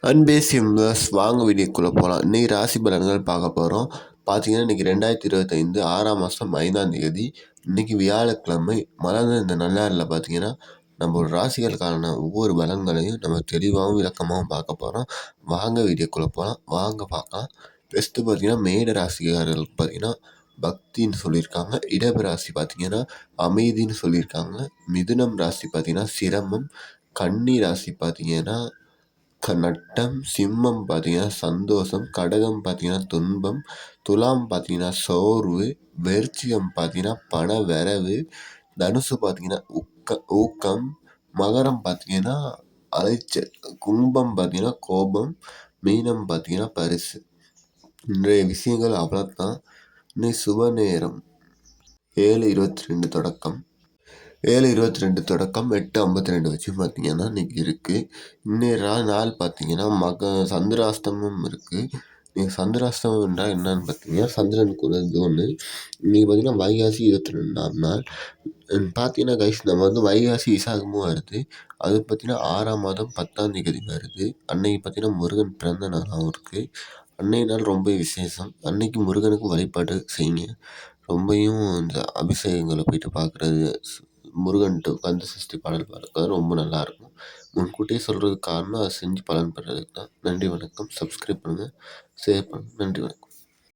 அன்பேஸ் universe வாங்க வீடியோக்குள்ளே போகலாம். இன்றைக்கி ராசி பலன்கள் பார்க்க போகிறோம். பார்த்தீங்கன்னா இன்றைக்கி 2025 6ஆம் மாதம் 5ஆம் தேதி. இன்றைக்கி வியாழக்கிழமை. மலர்ந்த இந்த நன்னாளில் பார்த்தீங்கன்னா நம்ம ஒரு ராசிகளுக்கான ஒவ்வொரு பலன்களையும் நம்ம தெளிவாகவும் விளக்கமாகவும் பார்க்க போகிறோம். வாங்க வீடியோக்குள்ளே போகலாம். வாங்க பார்க்கலாம். ஃபஸ்ட்டு பார்த்தீங்கன்னா மேட ராசிக்காரர்களுக்கு பார்த்தீங்கன்னா பக்தின்னு சொல்லியிருக்காங்க. இடது ராசி பார்த்தீங்கன்னா அமைதின்னு சொல்லியிருக்காங்க. மிதுனம் ராசி பார்த்தீங்கன்னா சிரமம். கன்னி ராசி பார்த்தீங்கன்னா நட்டம். சிம்மம் பார்த்தீங்கன்னா சந்தோஷம். கடகம் பார்த்தீங்கன்னா துன்பம். துலாம் பார்த்தீங்கன்னா சோர்வு. விருச்சிகம் பார்த்தீங்கன்னா பண வரவு. தனுசு பார்த்தீங்கன்னா ஊக்கம். மகரம் பார்த்தீங்கன்னா அலைச்சல். கும்பம் பார்த்தீங்கன்னா கோபம். மீனம் பார்த்தீங்கன்னா பரிசு. இன்றைய விஷயங்கள் அவ்வளோதான். இன்னைக்கு சுப நேரம் 7:22 தொடக்கம் 8:52 வச்சு பார்த்தீங்கன்னா இன்றைக்கி இருக்குது. இன்னைய நாள் பார்த்தீங்கன்னா சந்திராஷ்டமம் இருக்குது. நீங்கள் சந்திராஷ்டமம் என்றால் என்னன்னு பார்த்தீங்கன்னா சந்திரனுக்கு ஒரு ஒன்று. இன்றைக்கி பார்த்தீங்கன்னா வைகாசி 22ஆம் நாள். பார்த்தீங்கன்னா கைஸ் நம்ம வைகாசி விசாகமும் வருது. அது பார்த்தீங்கன்னா 6ஆம் மாதம் 10ஆம் தேதி வருது. அன்னைக்கு பார்த்தீங்கன்னா முருகன் பிறந்த நாளாகவும் இருக்குது. அன்னைய நாள் ரொம்ப விசேஷம். அன்னைக்கு முருகனுக்கு வழிபாடு செய்யுங்க. ரொம்பவும் இந்த அபிஷேகங்களை போயிட்டு பார்க்குறது, முருகன்ட்டு கந்த சஷ்டி பாடல் பார்க்கறது ரொம்ப நல்லாயிருக்கும். முன்கூட்டியே சொல்கிறதுக்கு காரணம் அதை செஞ்சு பலன் பெறதுக்கு தான். நன்றி வணக்கம். சப்ஸ்கிரைப் பண்ணுங்கள், ஷேர் பண்ணுங்கள். நன்றி வணக்கம்.